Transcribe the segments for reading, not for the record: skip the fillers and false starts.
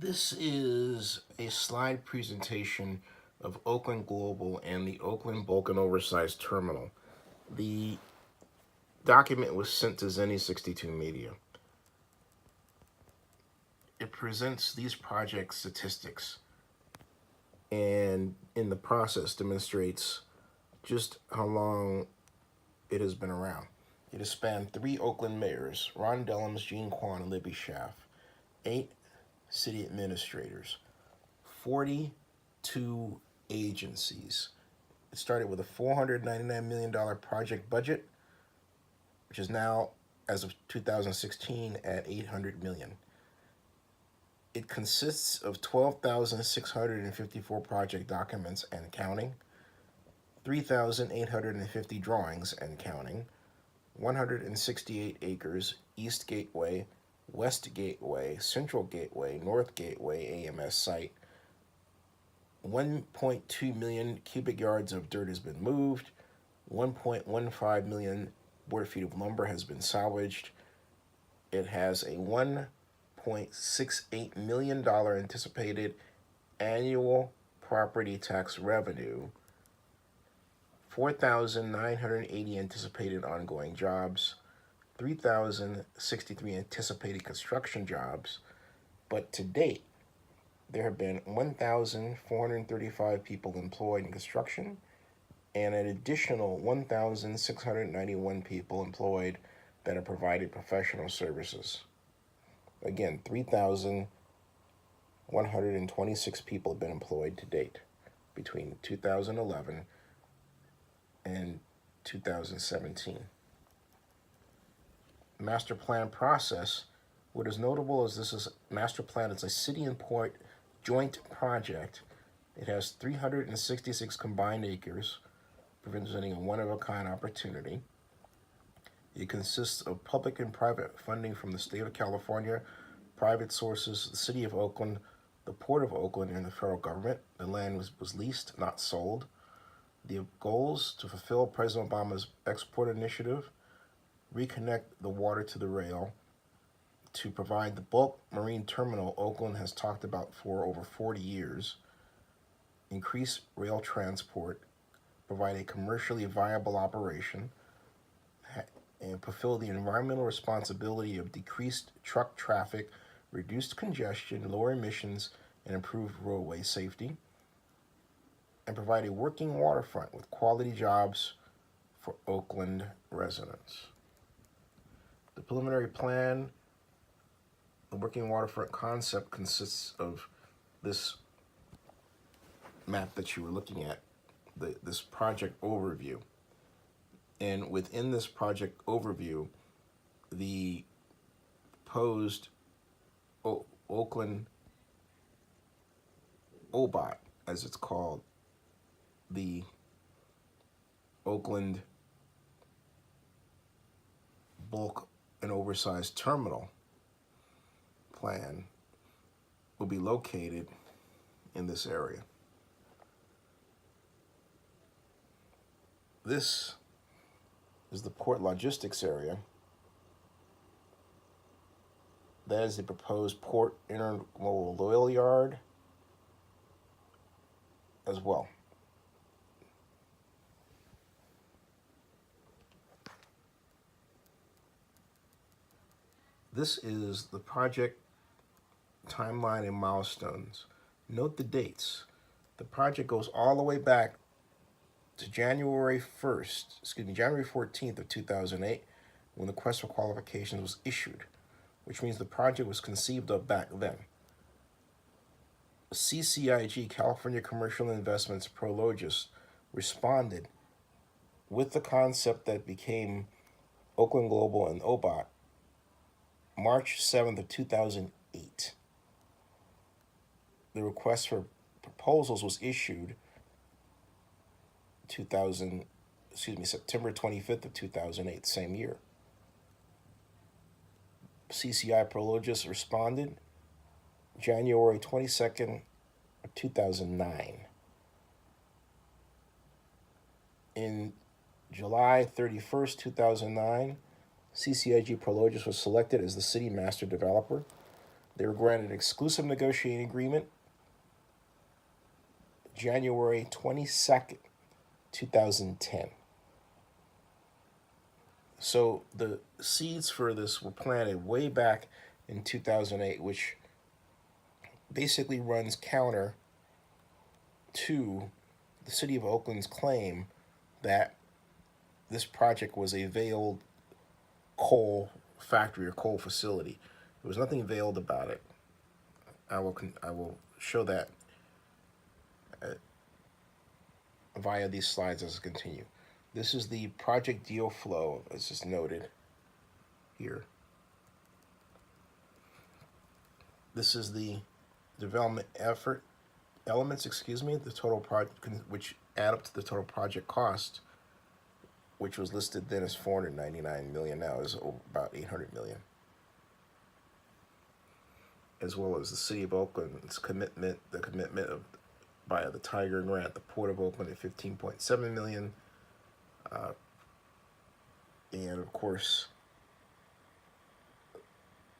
This is a slide presentation of Oakland Global and the Oakland Bulk and Oversized Terminal. The document was sent to Zenny62 Media. It presents these project statistics and in the process demonstrates just how long it has been around. It has spanned 3 Oakland mayors, Ron Dellums, Gene Kwan, and Libby Schaff, 8 city administrators, 42 agencies. It started with a $499 million project budget, which is now, as of 2016, at $800 million. It consists of 12,654 project documents and counting, 3,850 drawings and counting, 168 acres, East Gateway, West Gateway, Central Gateway, North Gateway AMS site. 1.2 million cubic yards of dirt has been moved. 1.15 million board feet of lumber has been salvaged. It has a $1.68 million anticipated annual property tax revenue, 4,980 anticipated ongoing jobs, 3,063 anticipated construction jobs, but to date, there have been 1,435 people employed in construction and an additional 1,691 people employed that have provided professional services. Again, 3,126 people have been employed to date between 2011 and 2017. Master plan process. What is notable is this is master plan. It's a city and port joint project. It has 366 combined acres, presenting a one-of-a-kind opportunity. It consists of public and private funding from the state of California, private sources, the city of Oakland, the port of Oakland, and the federal government. The land was leased, not sold. The goals to fulfill President Obama's export initiative, reconnect the water to the rail, to provide the bulk marine terminal Oakland has talked about for over 40 years, increase rail transport, provide a commercially viable operation, and fulfill the environmental responsibility of decreased truck traffic, reduced congestion, lower emissions, and improved roadway safety, and provide a working waterfront with quality jobs for Oakland residents. The preliminary plan, the working waterfront concept, consists of this map that you were looking at, this project overview. And within this project overview, the proposed Oakland OBOT, as it's called, the Oakland Bulk and Oversized Terminal plan, will be located in this area. This is the port logistics area. That is the proposed port intermodal oil yard as well. This is the project timeline and milestones. Note the dates. The project goes all the way back to January 14th of 2008, when the Quest for Qualifications was issued, which means the project was conceived of back then. CCIG, California Commercial Investments Prologis, responded with the concept that became Oakland Global and OBOT March 7th of 2008. The request for proposals was issued September 25th of 2008, same year. CCI Prologis responded January 22nd of 2009. In July 31st, 2009, CCIG Prologis was selected as the city master developer. They were granted an exclusive negotiating agreement January 22nd, 2010. So the seeds for this were planted way back in 2008, which basically runs counter to the city of Oakland's claim that this project was a veiled coal factory or coal facility. There was nothing veiled about it. I will show that via these slides as I continue. This is the project deal flow, as is noted here. This is the development elements, the total project, which add up to the total project cost, which was listed then as 499 million, now is about 800 million. As well as the city of Oakland's commitment, by the Tiger Grant, the Port of Oakland at 15.7 million. And of course,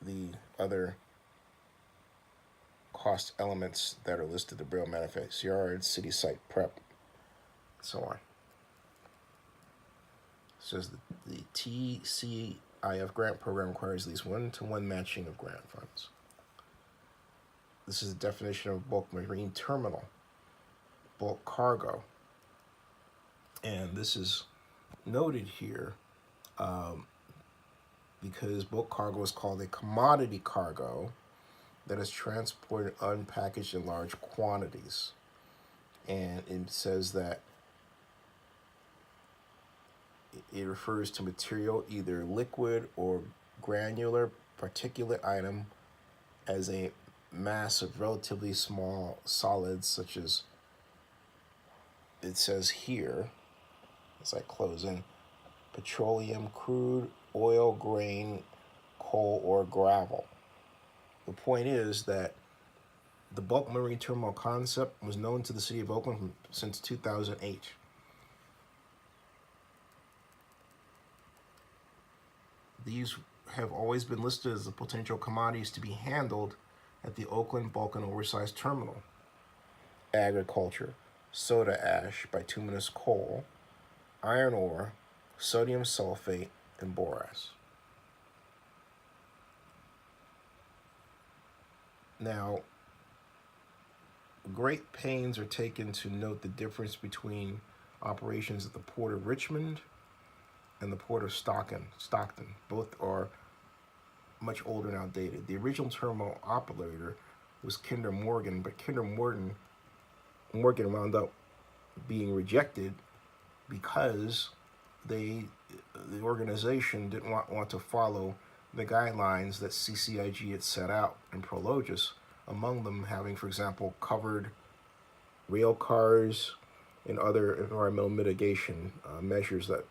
the other cost elements that are listed: the Braille Manufacturing Yard, city site prep, and so on. It says the TCIF grant program requires at least 1-to-1 matching of grant funds. This is the definition of bulk marine terminal, bulk cargo. And this is noted here because bulk cargo is called a commodity cargo that is transported unpackaged in large quantities. And it says that it refers to material, either liquid or granular particulate item, as a mass of relatively small solids, such as it says here, as I close in, petroleum, crude, oil, grain, coal, or gravel. The point is that the bulk marine terminal concept was known to the city of Oakland since 2008. These have always been listed as the potential commodities to be handled at the Oakland Bulk and Oversized Terminal: agriculture, soda ash, bituminous coal, iron ore, sodium sulfate, and borax. Now, great pains are taken to note the difference between operations at the Port of Richmond and the Port of Stockton. Both are much older and outdated. The original terminal operator was Kinder Morgan, but Kinder Morgan wound up being rejected because the organization didn't want to follow the guidelines that CCIG had set out in Prologis, among them having, for example, covered rail cars and other environmental mitigation measures that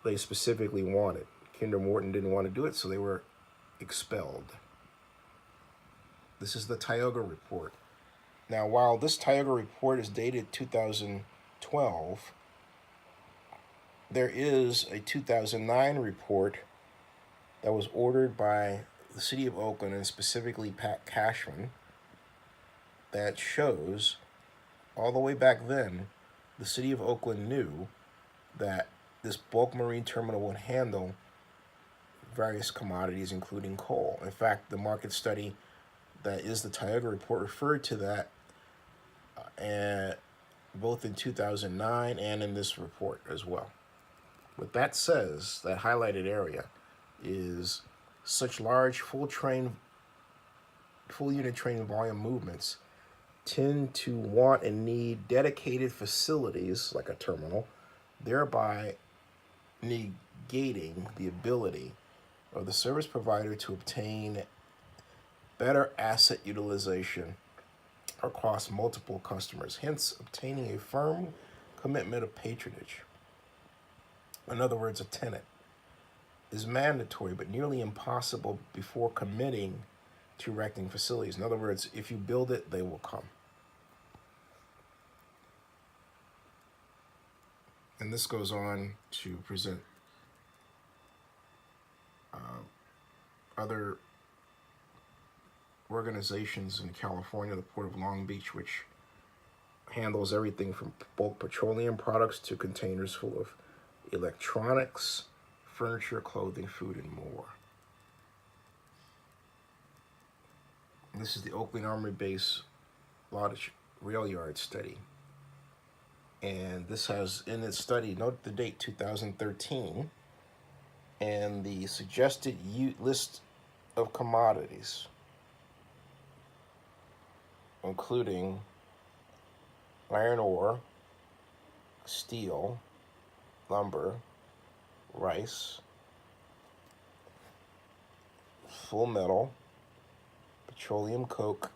they specifically wanted. Kinder Morgan didn't want to do it, so they were expelled. This is the Tioga report. Now, while this Tioga report is dated 2012, there is a 2009 report that was ordered by the city of Oakland, and specifically Pat Cashman, that shows all the way back then the city of Oakland knew that this bulk marine terminal would handle various commodities, including coal. In fact, the market study that is the Tioga report referred to that both in 2009 and in this report as well. What that says, that highlighted area, is such large full unit train volume movements tend to want and need dedicated facilities like a terminal, thereby negating the ability of the service provider to obtain better asset utilization across multiple customers, hence obtaining a firm commitment of patronage. In other words, a tenant is mandatory but nearly impossible before committing to erecting facilities. In other words, if you build it, they will come. And this goes on to present other organizations in California, the Port of Long Beach, which handles everything from bulk petroleum products to containers full of electronics, furniture, clothing, food, and more. This is the Oakland Army Base Lodge Rail Yard study. And this has in its study, note the date 2013, and the suggested list of commodities, including iron ore, steel, lumber, rice, full metal, petroleum coke,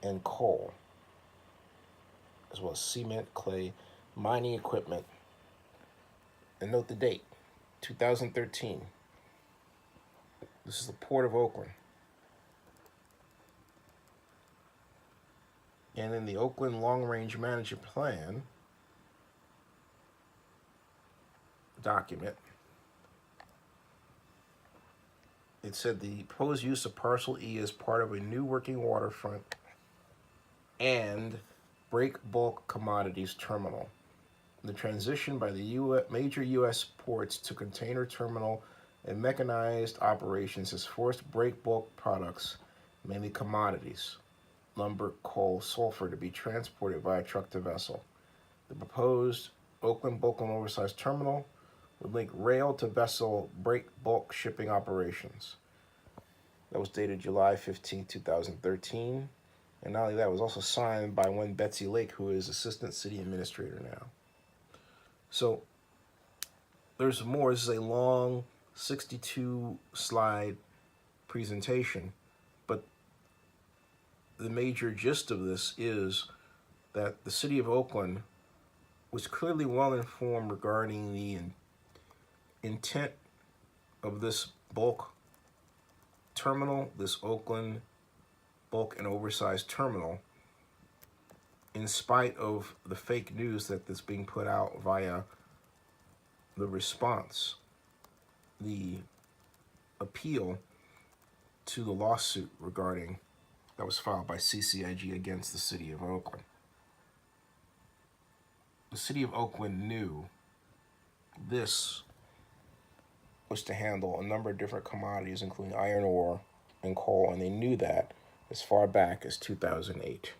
and coal, as well as cement, clay, mining equipment. And note the date, 2013. This is the Port of Oakland. And in the Oakland Long Range Management Plan document, it said the proposed use of Parcel E as part of a new working waterfront and break bulk commodities terminal. The transition by the major U.S. ports to container terminal and mechanized operations has forced break bulk products, mainly commodities, lumber, coal, sulfur, to be transported via truck to vessel. The proposed Oakland Bulk and Oversized Terminal would link rail to vessel break bulk shipping operations. That was dated July 15, 2013. And not only that, it was also signed by one Betsy Lake, who is Assistant City Administrator now. So there's more. This is a long 62-slide presentation, but the major gist of this is that the city of Oakland was clearly well informed regarding the intent of this bulk terminal, this Oakland Bulk and Oversized Terminal, in spite of the fake news that's being put out via the response, the appeal to the lawsuit that was filed by CCIG against the city of Oakland. The city of Oakland knew this was to handle a number of different commodities, including iron ore and coal, and they knew that as far back as 2008.